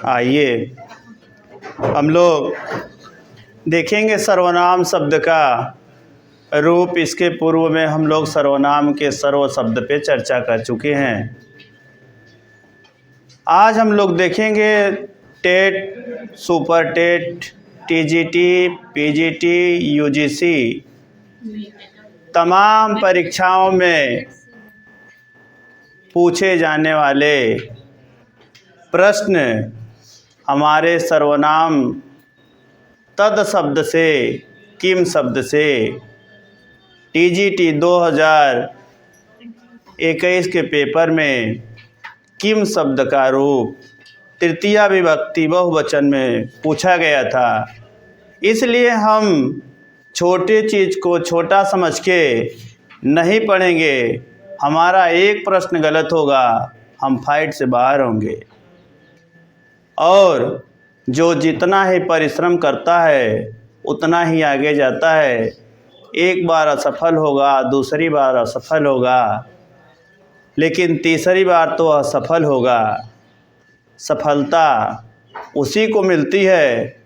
आइए हम लोग देखेंगे सर्वनाम शब्द का रूप। इसके पूर्व में हम लोग सर्वनाम के सर्व शब्द पे चर्चा कर चुके हैं। आज हम लोग देखेंगे TET, super TET, TGT, PGT, UGC तमाम परीक्षाओं में पूछे जाने वाले प्रश्न हमारे सर्वनाम तद शब्द से, किम शब्द से टीजीटी 2021 के पेपर में किम शब्द का रूप तृतीया विभक्ति बहुवचन में पूछा गया था। इसलिए हम छोटे चीज़ को छोटा समझ के नहीं पढ़ेंगे। हमारा एक प्रश्न गलत होगा, हम फाइट से बाहर होंगे। और जो जितना ही परिश्रम करता है उतना ही आगे जाता है। एक बार असफल होगा, दूसरी बार असफल होगा, लेकिन तीसरी बार तो असफल होगा। सफलता उसी को मिलती है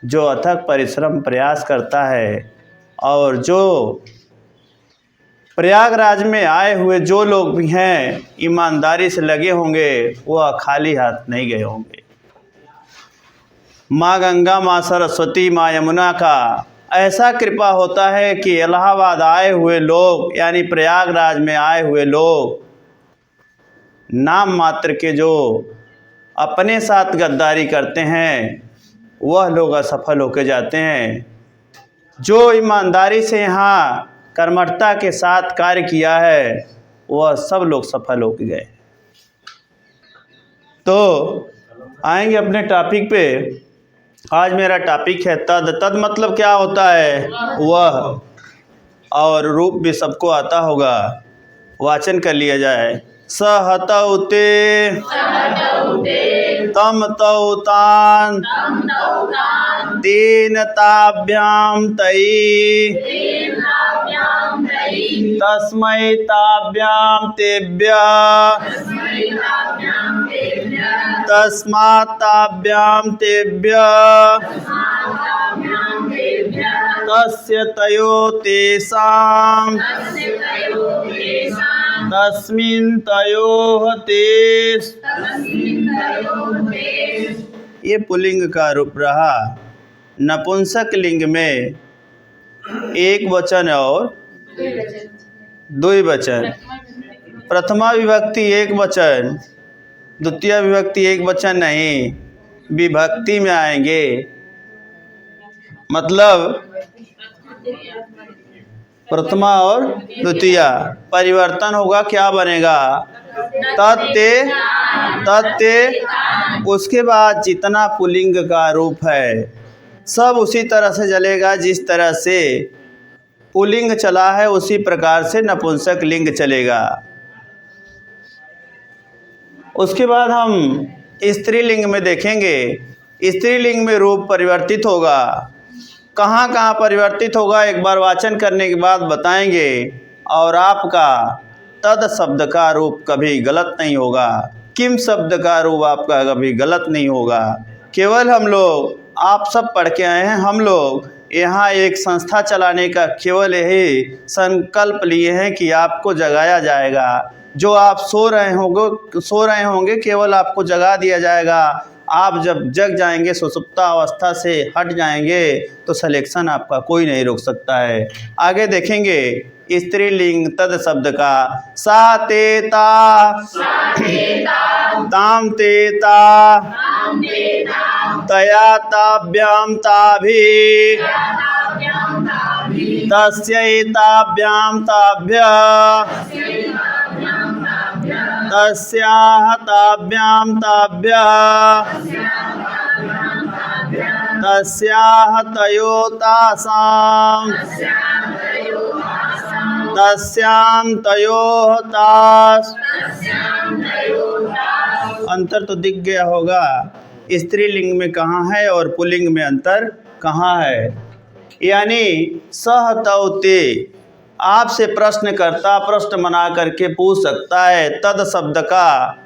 जो अथक परिश्रम प्रयास करता है। और जो प्रयागराज में आए हुए जो लोग भी हैं ईमानदारी से लगे होंगे, वह खाली हाथ नहीं गए होंगे। माँ गंगा, माँ सरस्वती, माँ यमुना का ऐसा कृपा होता है कि इलाहाबाद आए हुए लोग यानी प्रयागराज में आए हुए लोग नाम मात्र के जो अपने साथ गद्दारी करते हैं वह लोग असफल होकर जाते हैं। जो ईमानदारी से यहाँ कर्मठता के साथ कार्य किया है वह सब लोग सफल होकर गए। तो आएंगे अपने टॉपिक पे। आज मेरा टॉपिक है तद। तद मतलब क्या होता है? वह। और रूप भी सबको आता होगा। वाचन कर लिया जाए। सहतौ ते, तम तौ तान, तेन ताभ्यां तै, तस्मै ताभ्यां तेभ्यः, तस्मात् ताभ्यां तेभ्यः, तस्य तयोः तेषां, तस्मिन् तयोः तेषु। ये पुल्लिंग का रूप रहा। नपुंसक लिंग में एक वचन और द्विवचन। प्रथमा विभक्ति एक वचन, द्वितीय विभक्ति एक वचन नहीं, विभक्ति में आएंगे। मतलब प्रथमा और द्वितीया परिवर्तन होगा। क्या बनेगा? तत्ते, तत्ते। उसके बाद जितना पुल्लिंग का रूप है सब उसी तरह से चलेगा। जिस तरह से पुल्लिंग चला है उसी प्रकार से नपुंसक लिंग चलेगा। उसके बाद हम स्त्रीलिंग में देखेंगे। स्त्रीलिंग में रूप परिवर्तित होगा। कहाँ कहाँ परिवर्तित होगा एक बार वाचन करने के बाद बताएंगे। और आपका तद शब्द का रूप कभी गलत नहीं होगा। किम शब्द का रूप आपका कभी गलत नहीं होगा। केवल हम लोग, आप सब पढ़ के आए हैं, हम लोग यहाँ एक संस्था चलाने का केवल यही संकल्प लिए हैं कि आपको जगाया जाएगा। जो आप सो रहे होंगे केवल आपको जगा दिया जाएगा। आप जब जग जाएंगे, सुषुप्ता अवस्था से हट जाएंगे, तो सिलेक्शन आपका कोई नहीं रोक सकता है। आगे देखेंगे स्त्रीलिंग तद शब्द का। सा ते ता, ताम ते ता, तया ताभ्यां ताभि, तस्यै ताभ्यां ताभ्यः, तस्याः ताभ्यां ताभ्यः, तस्याः तयोः तासां, तस्यां तयोः तास्। अंतर तो दिख गया होगा स्त्रीलिंग में कहाँ है और पुल्लिंग में अंतर कहाँ है। यानी सह तौ ते आपसे प्रश्नकर्ता प्रश्न बना करके पूछ सकता है तद शब्द का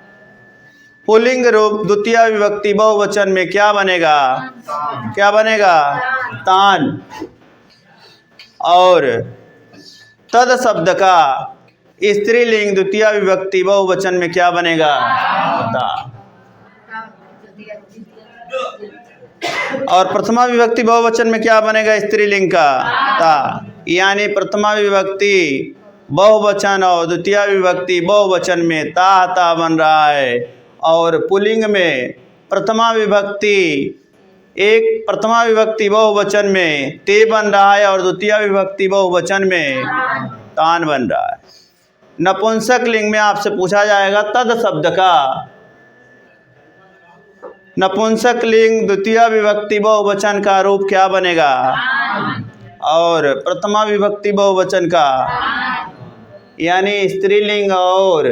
पुल्लिंग रूप द्वितीय विभक्ति बहुवचन में क्या बनेगा? क्या बनेगा? तान। और तद शब्द का स्त्रीलिंग द्वितीय विभक्ति बहुवचन में क्या बनेगा? ता। और प्रथमा विभक्ति बहुवचन में क्या बनेगा स्त्रीलिंग का? ता। यानी प्रथमा विभक्ति बहुवचन और द्वितीय विभक्ति बहुवचन में ता बन रहा है, और पुल्लिंग में प्रथमा विभक्ति बहुवचन में ते बन रहा है और द्वितीय विभक्ति बहुवचन में तान बन रहा है। नपुंसक लिंग में आपसे पूछा जाएगा तद शब्द का नपुंसक लिंग द्वितीय विभक्ति बहुवचन का रूप क्या बनेगा? और प्रथमा विभक्ति बहुवचन का, यानी स्त्रीलिंग और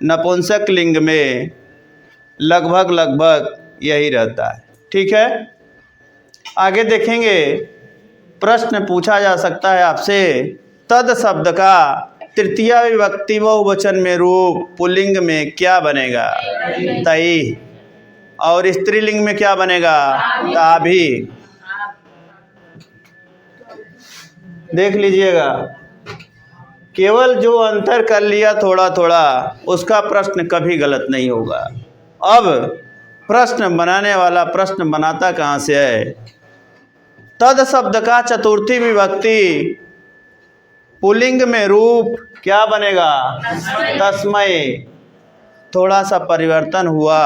नपुंसक लिंग में लगभग यही रहता है। ठीक है, आगे देखेंगे। प्रश्न पूछा जा सकता है आपसे, तद शब्द का तृतीय विभक्ति बहुवचन में रूप पुल्लिंग में क्या बनेगा? तई। और स्त्रीलिंग में क्या बनेगा? ताभी। देख लीजिएगा, केवल जो अंतर कर लिया थोड़ा थोड़ा, उसका प्रश्न कभी गलत नहीं होगा। अब प्रश्न बनाने वाला प्रश्न बनाता कहाँ से है? तद शब्द का चतुर्थी विभक्ति पुल्लिंग में रूप क्या बनेगा? तस्मै। थोड़ा सा परिवर्तन हुआ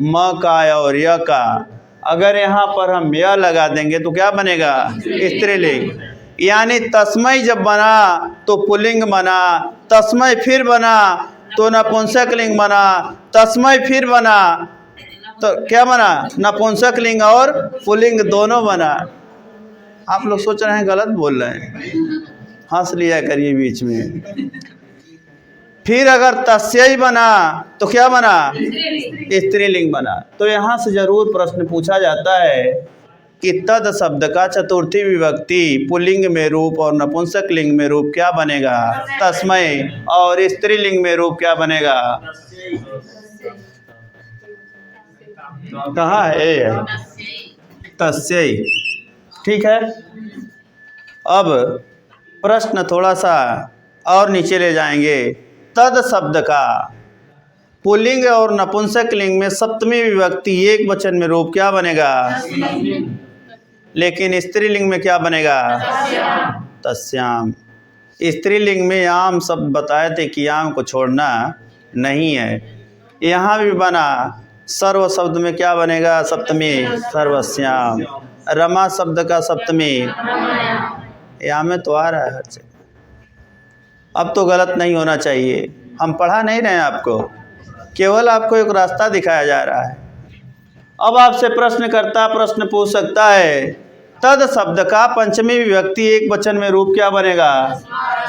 म का और य का। अगर यहाँ पर हम य लगा देंगे तो क्या बनेगा? स्त्रीलिंग। यानी तस्मै जब बना तो पुल्लिंग बना, तस्मै फिर बना तो नपुंसक लिंग बना, तस्मै फिर बना तो क्या बना? नपुंसक लिंग और पुल्लिंग दोनों बना। आप लोग सोच रहे हैं गलत बोल रहे हैं, हंस लिया करिए बीच में। फिर अगर तस्यै बना तो क्या बना? स्त्रीलिंग बना। तो यहाँ से जरूर प्रश्न पूछा जाता है कि तद शब्द का चतुर्थी विभक्ति पुल्लिंग में रूप और नपुंसक लिंग में रूप क्या बनेगा? तस्मै। और स्त्रीलिंग में रूप क्या बनेगा? कहाँ है? तस्यै। ठीक है, अब प्रश्न थोड़ा सा और नीचे ले जाएंगे। तद शब्द का पुल्लिंग और नपुंसक लिंग में सप्तमी विभक्ति एक वचन में रूप क्या बनेगा? लेकिन स्त्रीलिंग में क्या बनेगा? तस्याम। स्त्रीलिंग में आम शब्द बताए थे कि आम को छोड़ना नहीं है। यहाँ भी बना, सर्व शब्द में क्या बनेगा? सप्तमी, सर्वस्याम। रमा शब्द का सप्तमी, यहाँ में तो आ रहा है हर जगह। अब तो गलत नहीं होना चाहिए, हम पढ़ा नहीं रहे हैं आपको, केवल आपको एक रास्ता दिखाया जा रहा है। अब आपसे प्रश्नकर्ता प्रश्न पूछ सकता है, तद शब्द का पंचमी विभक्ति एक वचन में रूप क्या बनेगा?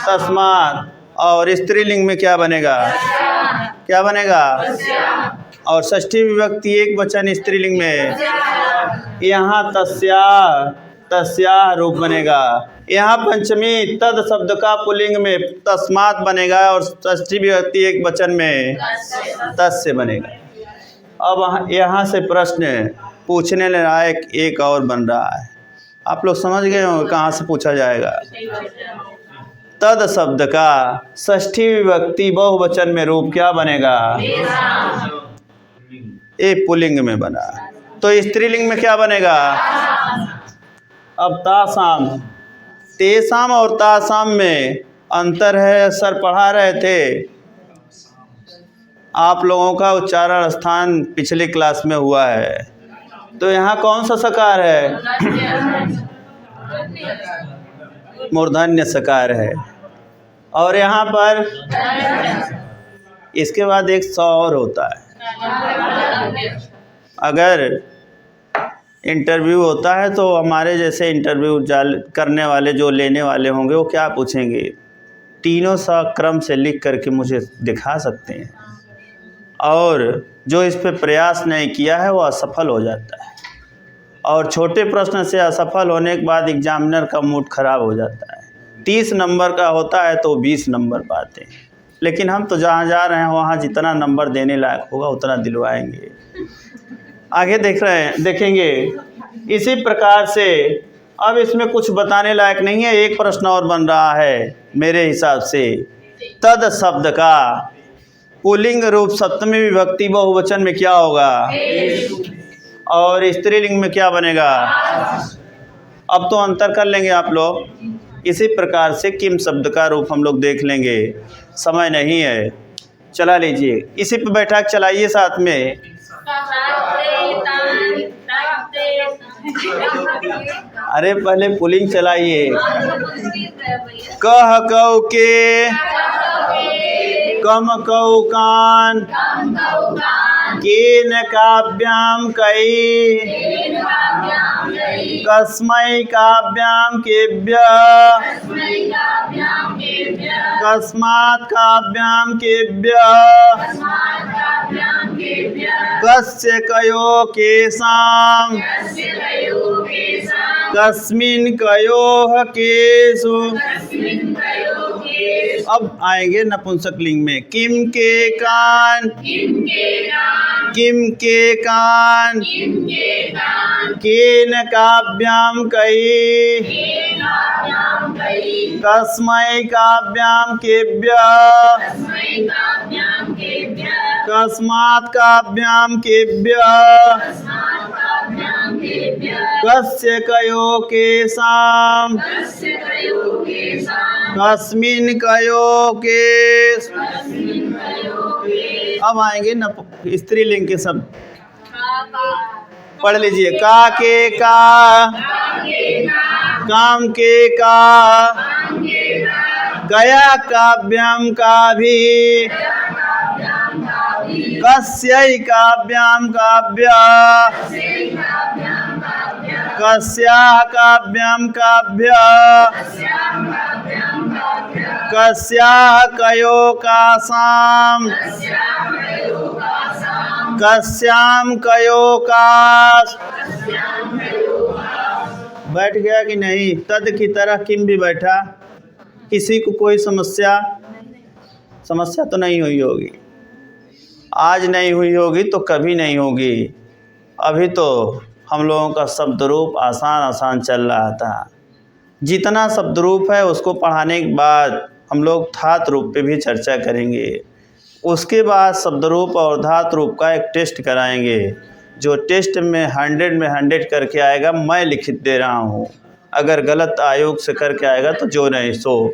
तस्मात्। और स्त्रीलिंग में क्या बनेगा? क्या बनेगा? और षष्ठी विभक्ति एक वचन स्त्रीलिंग में, यहाँ तस्या रूप बनेगा। यहाँ पंचमी तद शब्द का पुल्लिंग में तस्मात् बनेगा और षष्ठी विभक्ति एक वचन में तस्य बनेगा। अब यहाँ से प्रश्न पूछने लायक एक और बन रहा है। आप लोग समझ गए होंगे कहाँ से पूछा जाएगा। तद शब्द का षष्ठी विभक्ति बहुवचन में रूप क्या बनेगा? एक पुल्लिंग में बना, तो स्त्रीलिंग में क्या बनेगा? अब तासाम, तेसाम और तासाम में अंतर है। सर पढ़ा रहे थे, आप लोगों का उच्चारण स्थान पिछले क्लास में हुआ है। तो यहाँ कौन सा सकार है? मूर्धन्य सकार है। और यहाँ पर इसके बाद एक सौ और होता है। अगर इंटरव्यू होता है तो हमारे जैसे इंटरव्यू करने वाले जो लेने वाले होंगे वो क्या पूछेंगे? तीनों सा क्रम से लिख करके मुझे दिखा सकते हैं, और जो इस पे प्रयास नहीं किया है वो असफल हो जाता है। और छोटे प्रश्न से असफल होने के बाद एग्जामिनर का मूड खराब हो जाता है। 30 नंबर का होता है तो 20 नंबर पाते हैं, लेकिन हम तो जहाँ जा रहे हैं वहाँ जितना नंबर देने लायक होगा उतना दिलवाएंगे। आगे देखेंगे इसी प्रकार से। अब इसमें कुछ बताने लायक नहीं है, एक प्रश्न और बन रहा है मेरे हिसाब से। तद शब्द का पुल्लिंग रूप सप्तमी विभक्ति बहुवचन में क्या होगा और स्त्रीलिंग में क्या बनेगा? अब तो अंतर कर लेंगे आप लोग। इसी प्रकार से किम शब्द का रूप हम लोग देख लेंगे, समय नहीं है। चला लीजिए, इसी पे बैठक चलाइए साथ में। अरे पहले पुलिंग चलाइए। कह कौ के, कम कौ कान, केन काव्याम कई, कस्मै काव्याम केभ्यः, कस्मात् काव्याम केभ्यः, कस्य कयो केषाम्, कस्मिन् कयोः केषु। अब आएंगे नपुंसक लिंग में। किम के कान, किम के कान, केन काव्याम कई, कस्मै काव्याम केभ्यः, कस्मात् काव्याम केभ्यः, कस्य कयो केषाम्, कस्मिन् कयो केष। अब आएंगे स्त्रीलिंग के शब्द, पढ़ लीजिए। का के का, काम के का, गया काव्यम का भी, कस्यै काव्याम काव्य, कस्याः काव्यम काव्य, कस्याः कयो कासाम्, कस्याम कयो कास। बैठ गया कि नहीं? तद की तरह किम भी बैठा। किसी को कोई समस्या तो नहीं हुई होगी। आज नहीं हुई होगी तो कभी नहीं होगी। अभी तो हम लोगों का शब्द रूप आसान चल रहा था। जितना शब्द रूप है उसको पढ़ाने के बाद हम लोग धातु रूप पे भी चर्चा करेंगे। उसके बाद शब्द रूप और धातु रूप का एक टेस्ट कराएंगे। जो टेस्ट में 100 करके आएगा, मैं लिखित दे रहा हूँ। अगर गलत आयोग से करके आएगा तो जो नहीं सो।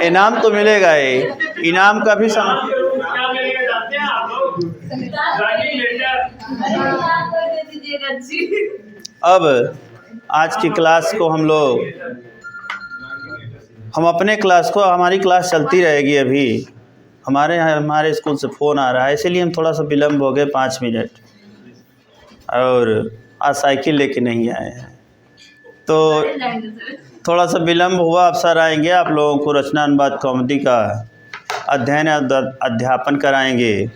इनाम तो मिलेगा ही। इनाम का भी अब आज की क्लास को हम अपने क्लास को, हमारी क्लास चलती रहेगी। अभी हमारे स्कूल से फ़ोन आ रहा है, इसीलिए हम थोड़ा सा विलम्ब हो गए 5 मिनट। और आज साइकिल लेके नहीं आए हैं तो थोड़ा सा विलम्ब हुआ। अब सर आएंगे, आप लोगों को रचना अनुवाद कौमुदी का अध्ययन अध्यापन कराएंगे।